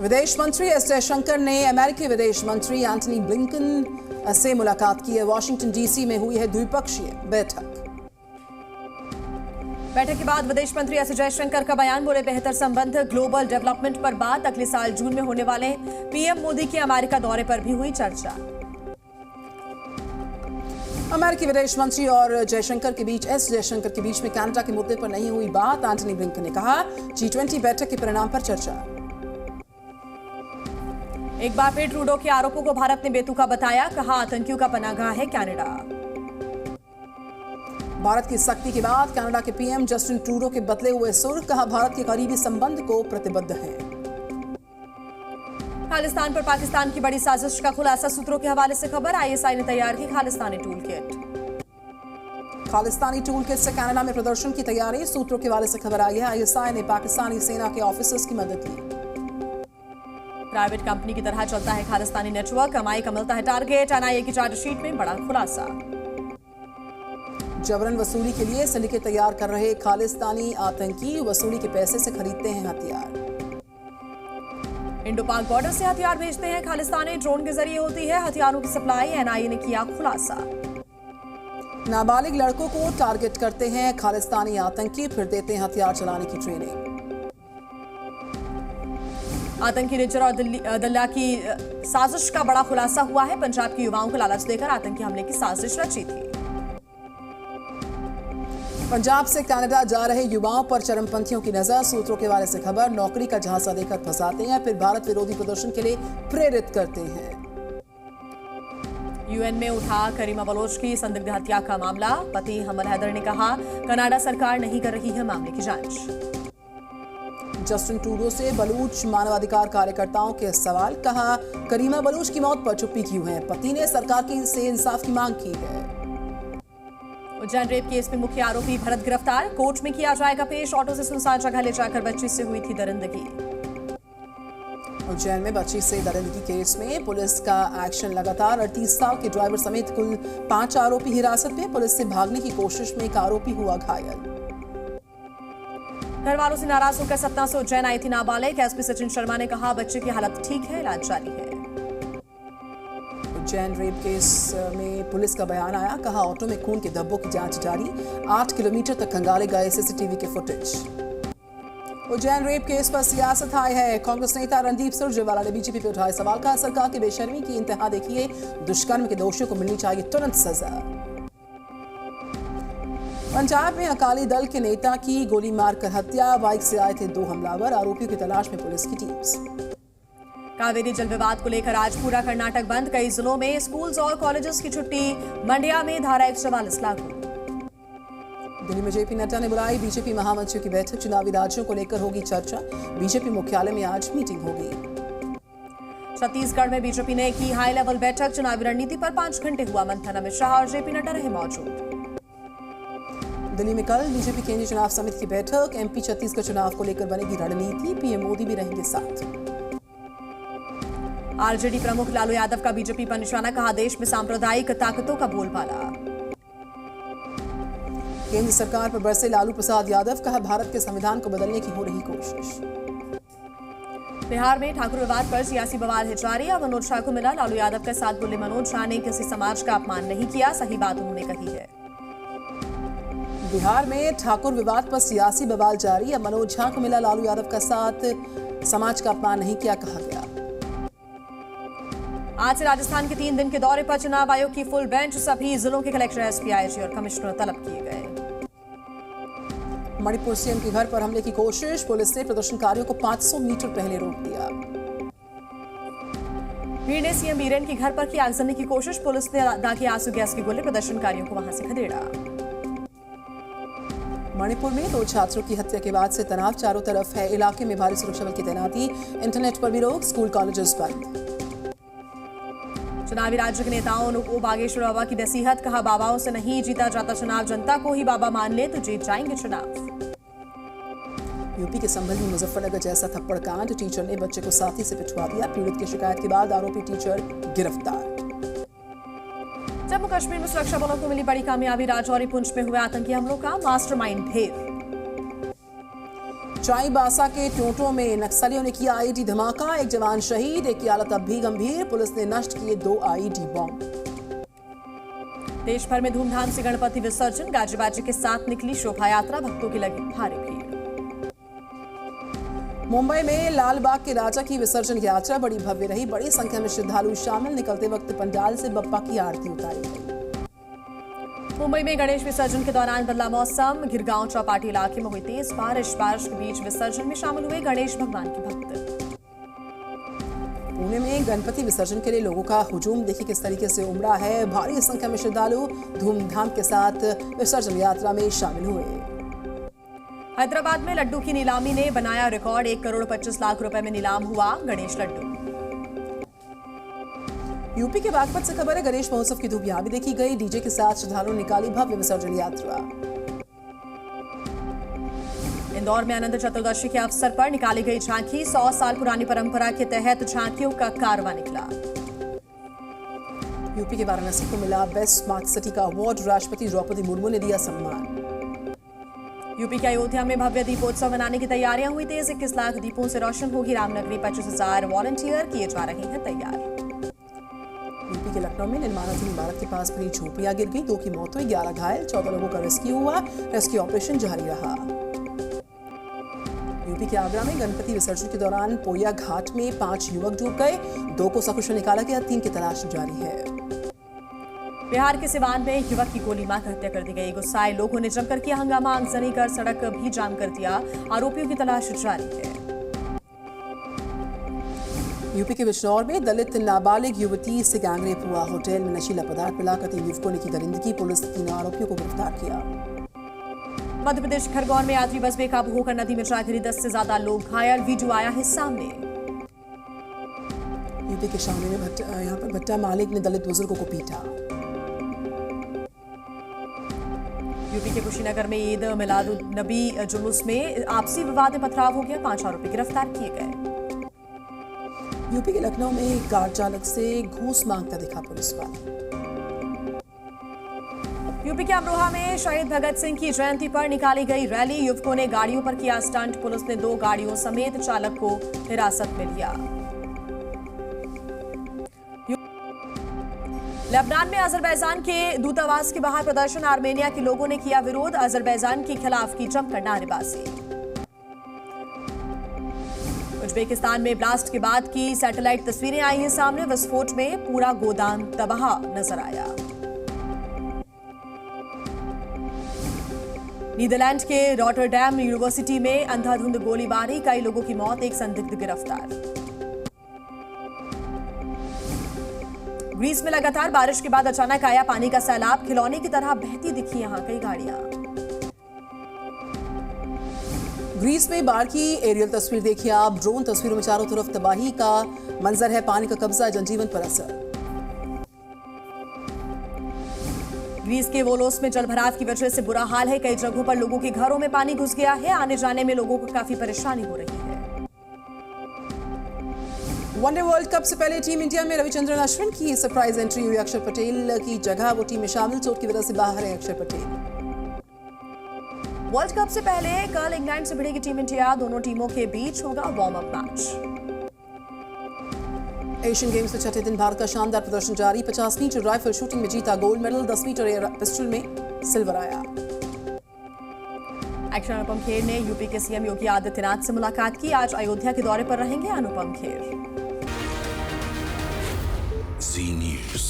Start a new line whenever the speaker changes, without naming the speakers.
विदेश मंत्री एस जयशंकर ने अमेरिकी विदेश मंत्री एंटनी ब्लिंकन से मुलाकात की है। वॉशिंगटन डीसी में हुई है द्विपक्षीय बैठक।
बैठक के बाद विदेश मंत्री एस जयशंकर का बयान, बोले बेहतर संबंध, ग्लोबल डेवलपमेंट पर बात। अगले साल जून में होने वाले पीएम मोदी के अमेरिका दौरे पर भी हुई चर्चा।
अमेरिकी विदेश मंत्री और एस जयशंकर के बीच में कनाडा के मुद्दे पर नहीं हुई बात। एंटनी ब्लिंकन ने कहा, G20 बैठक के परिणाम पर चर्चा।
एक बार फिर ट्रूडो के आरोपों को भारत ने बेतुका बताया, कहा आतंकियों का पनाहगाह है कनाडा।
भारत की सख्ती के बाद कनाडा के पीएम जस्टिन ट्रूडो के बदले हुए सुर, कहा भारत के करीबी संबंध को प्रतिबद्ध है।
खालिस्तान पर पाकिस्तान की बड़ी साजिश का खुलासा, सूत्रों के हवाले से खबर। आईएसआई ने तैयार की Khalistani tool kit.
Khalistani tool kit से कनाडा में प्रदर्शन की तैयारी, सूत्रों के हवाले से खबर आई है। आईएसआई ने पाकिस्तानी सेना के ऑफिसर्स की मदद ली।
प्राइवेट कंपनी की तरह चलता है खालिस्तानी नेटवर्क, कमाई का मिलता है टारगेट। एनआईए की चार्जशीट में बड़ा खुलासा।
जबरन वसूली के लिए सिंडिकेट तैयार कर रहे खालिस्तानी आतंकी वसूली के पैसे से खरीदते हैं हथियार।
इंडो पाक बॉर्डर से हथियार भेजते हैं खालिस्तानी, ड्रोन के जरिए होती है हथियारों की सप्लाई। एनआईए ने किया खुलासा।
नाबालिग लड़कों को टारगेट करते हैं खालिस्तानी आतंकी, फिर देते हैं हथियार चलाने की ट्रेनिंग।
आतंकी निज्जर और दल्ला की साजिश का बड़ा खुलासा हुआ है। पंजाब के युवाओं को लालच देकर आतंकी हमले की साजिश रची थी।
पंजाब से कनाडा जा रहे युवाओं पर चरमपंथियों की नजर, सूत्रों के हवाले से खबर। नौकरी का झांसा देकर फंसाते हैं, फिर भारत विरोधी प्रदर्शन के लिए प्रेरित करते हैं।
यूएन में उठा करीमा बलोच की संदिग्ध हत्या का मामला। पति हमल हैदर ने कहा, कनाडा सरकार नहीं कर रही है मामले की जांच।
जस्टिन ट्रूडो से बलूच मानवाधिकार कार्यकर्ताओं के सवाल, कहा करीमा बलूच की मौत पर चुप्पी क्यों है, पति ने सरकार से इंसाफ की मांग की है।
उज्जैन रेप केस में मुख्य आरोपी भरत गिरफ्तार, कोर्ट में किया जाएगा पेश। ऑटो से सुनसान जगह ले जाकर बच्ची से हुई थी दरिंदगी।
उज्जैन में बच्ची से दरिंदगी केस में पुलिस का एक्शन लगातार। 38 साल के ड्राइवर समेत कुल 5 आरोपी हिरासत में। पुलिस से भागने की कोशिश में एक आरोपी हुआ घायल।
घर वालों से नाराज होकर सतना से उज्जैन आई थी नाबालिग। एसपी सचिन शर्मा ने कहा, बच्चे की हालत ठीक है, इलाज जारी है।
उज्जैन रेप केस में पुलिस का बयान आया, कहा ऑटो में खून के धब्बों की जांच जारी। 8 किलोमीटर तक खंगाले गए सीसीटीवी के फुटेज। उज्जैन रेप केस पर सियासत आई है। कांग्रेस नेता रणदीप सुरजेवाला ने बीजेपी पर उठाए सवाल, कहा सरकार की बेशर्मी की इंतहा देखिए, दुष्कर्म के दोषियों को मिलनी चाहिए तुरंत सजा। पंजाब में अकाली दल के नेता की गोली मारकर हत्या, बाइक से आए थे 2 हमलावर, आरोपियों की तलाश में पुलिस की टीम।
कावेरी जल विवाद को लेकर आज पूरा कर्नाटक बंद। कई जिलों में स्कूल्स और कॉलेजेस की छुट्टी। मंड्या में धारा 144 लागू।
दिल्ली में जेपी नड्डा ने बुलाई बीजेपी महामंत्रियों की बैठक, चुनावी राज्यों को लेकर होगी चर्चा। बीजेपी मुख्यालय में आज मीटिंग होगी।
छत्तीसगढ़ में बीजेपी ने की हाई लेवल बैठक, चुनावी रणनीति पर 5 घंटे हुआ मंथन। अमित शाह और जेपी नड्डा रहे मौजूद।
दिल्ली में कल बीजेपी केंद्रीय चुनाव समिति की बैठक, एमपी छत्तीसगढ़ चुनाव को लेकर बनेगी रणनीति, पीएम मोदी भी रहेंगे साथ।
आरजेडी प्रमुख लालू यादव का बीजेपी पर निशाना, कहा देश में सांप्रदायिक ताकतों का बोलबाला।
केंद्र सरकार पर बरसे लालू प्रसाद यादव, कहा भारत के संविधान को बदलने की हो रही कोशिश।
बिहार में ठाकुर विवाद पर सियासी बवाल है जारी। अब मनोज झा को मिला लालू यादव के साथ बोले मनोज झा ने किसी समाज का अपमान नहीं किया, सही बात उन्होंने कही है।
बिहार में ठाकुर विवाद पर सियासी बवाल जारी। अब मनोज झा को मिला लालू यादव का साथ, समाज का अपमान नहीं किया, कहा गया।
आज से राजस्थान के 3 दिन के दौरे पर चुनाव आयोग की फुल बेंच। सभी जिलों के कलेक्टर, एसपी, आईजी और कमिश्नर तलब किए गए।
मणिपुर सीएम के घर पर हमले की कोशिश, पुलिस ने प्रदर्शनकारियों को 500 मीटर पहले रोक दिया।
भीड़ ने सीएम बीरेन के घर पर की आगजनी की कोशिश, पुलिस ने दागे आंसू गैस के गोले, प्रदर्शनकारियों को वहां से खदेड़ा।
मणिपुर में 2 छात्रों की हत्या के बाद से तनाव चारों तरफ है। इलाके में भारी सुरक्षा बल की तैनाती, इंटरनेट पर भी रोक, स्कूल कॉलेजेस बंद।
चुनावी राज्य के नेताओं को बागेश्वर बाबा की नसीहत, कहा बाबाओं से नहीं जीता जाता चुनाव, जनता को ही बाबा मान ले तो जीत जाएंगे चुनाव।
यूपी के संभल में मुजफ्फरनगर जैसा थप्पड़ कांड, टीचर ने बच्चे को साथी से पिटवा दिया। पीड़ित की शिकायत के बाद आरोपी टीचर गिरफ्तार।
जम्मू कश्मीर में सुरक्षा बलों को मिली बड़ी कामयाबी, राजौरी पुंछ में हुए आतंकी हमलों का मास्टरमाइंड ढेर।
चाईबासा के टोटो में नक्सलियों ने किया आईईडी धमाका, एक जवान शहीद, एक की हालत अब भी गंभीर। पुलिस ने नष्ट किए 2 आईईडी बॉम्ब।
देश भर में धूमधाम से गणपति विसर्जन, गाजे बाजे के साथ निकली शोभा यात्रा, भक्तों की लगी भारी भीड़।
मुंबई में लाल बाग के राजा की विसर्जन यात्रा बड़ी भव्य रही, बड़ी संख्या में श्रद्धालु शामिल। निकलते वक्त पंडाल से बप्पा की आरती उतारी गई।
मुंबई में गणेश विसर्जन के दौरान बदला मौसम, गिरगांव चौपाटी इलाके में हुई तेज बारिश के बीच विसर्जन में शामिल हुए गणेश भगवान के भक्त।
पुणे में गणपति विसर्जन के लिए लोगों का हुजूम देखिए किस तरीके से उमड़ा है। भारी संख्या में श्रद्धालु धूमधाम के साथ विसर्जन यात्रा में शामिल हुए।
हैदराबाद में लड्डू की नीलामी ने बनाया रिकॉर्ड, 1 करोड़ 25 लाख रुपए में नीलाम हुआ गणेश लड्डू।
यूपी के बागपत से खबर है, गणेश महोत्सव की धूप यहां भी देखी गई। डीजे के साथ श्रद्धालुओं ने निकाली भव्य विसर्जन यात्रा।
इंदौर में अनंत चतुर्दशी के अवसर पर निकाली गई झांकी, 100 साल पुरानी परंपरा के तहत झांकियों का कारवां निकला।
यूपी के वाराणसी को मिला बेस्ट स्मार्ट सिटी का अवार्ड, राष्ट्रपति द्रौपदी मुर्मू ने दिया सम्मान।
यूपी के अयोध्या में भव्य दीपोत्सव मनाने की तैयारियां हुई तेज, 21 लाख दीपों से रोशन होगी रामनगरी, 25,000 वॉलंटियर किए जा रहे हैं तैयार।
यूपी के लखनऊ में निर्माणाधीन इमारत के पास बनी झोपड़ियां गिर गई, 2 की मौत हुई, 11 घायल, 14 लोगों का रेस्क्यू हुआ। रेस्क्यू ऑपरेशन जारी रहा। यूपी के आगरा में गणपति विसर्जन के दौरान पोया घाट में 5 युवक डूब गए, 2 को सकुशल निकाला गया, 3 की तलाश जारी है।
बिहार के सिवान में युवक की गोली मारकर हत्या कर दी गई, गुस्साए लोगों ने जमकर किया हंगामा, आगजनी कर सड़क भी जाम कर दिया, आरोपियों की तलाश जारी है।
यूपी के बिजनौर में दलित नाबालिग युवती से गैंगरेप हुआ, होटल में नशीला पदार्थ मिलाकर 3 युवकों ने की दरिंदगी, पुलिस ने 3 आरोपियों को गिरफ्तार किया।
मध्य प्रदेश खरगोन में यात्री बस बेकाबू होकर नदी में जा गिरी, 10 से ज्यादा लोग घायल, वीडियो आया है सामने।
यूपी के शामली में यहाँ पर भट्टा मालिक ने दलित बुजुर्गों को पीटा।
यूपी के कुशीनगर में ईद मिलादुन नबी जुलूस में आपसी विवाद में पथराव हो गया, 5 आरोपी गिरफ्तार किए गए।
यूपी के लखनऊ में एक कार चालक से घूस मांगता दिखा पुलिस वाला।
यूपी के अमरोहा में शहीद भगत सिंह की जयंती पर निकाली गई रैली, युवकों ने गाड़ियों पर किया स्टंट, पुलिस ने 2 गाड़ियों समेत चालक को हिरासत में लिया। लेबनान में अजरबैजान के दूतावास के बाहर प्रदर्शन, आर्मेनिया के लोगों ने किया विरोध, अजरबैजान के खिलाफ की जमकर नारेबाजी। उज्बेकिस्तान में ब्लास्ट के बाद की सैटेलाइट तस्वीरें आई हैं सामने, विस्फोट में पूरा गोदाम तबाह नजर आया। नीदरलैंड के रॉटरडैम यूनिवर्सिटी में अंधाधुंध गोलीबारी, कई लोगों की मौत, एक संदिग्ध गिरफ्तार। ग्रीस में लगातार बारिश के बाद अचानक आया पानी का सैलाब, खिलौने की तरह बहती दिखी यहां कई गाड़ियां।
ग्रीस में बाढ़ की एरियल तस्वीर देखिए आप, ड्रोन तस्वीरों में चारों तरफ तबाही का मंजर है, पानी का कब्जा, जनजीवन पर असर। ग्रीस के वोलोस में जलभराव की वजह से बुरा हाल है, कई जगहों पर लोगों के घरों में पानी घुस गया है, आने जाने में लोगों को काफी परेशानी हो रही है। वनडे वर्ल्ड कप से पहले टीम इंडिया में रविचंद्रन अश्विन की सरप्राइज एंट्री हुई, अक्षर पटेल की जगह वो टीम में शामिल, चोट की वजह से बाहर है अक्षर पटेल।
वर्ल्ड कप से पहले कल इंग्लैंड से भिड़ेगी टीम इंडिया, दोनों टीमों के बीच होगा warm up match. Asian games में छठे दिन भारत का शानदार प्रदर्शन जारी, 50 मीटर राइफल शूटिंग में जीता gold medal, 10 metre air pistol में सिल्वर आया। एक्शन अनुपम खेर ने यूपी के सीएम योगी आदित्यनाथ से मुलाकात की, आज अयोध्या के दौरे पर रहेंगे अनुपम खेर।
Z News।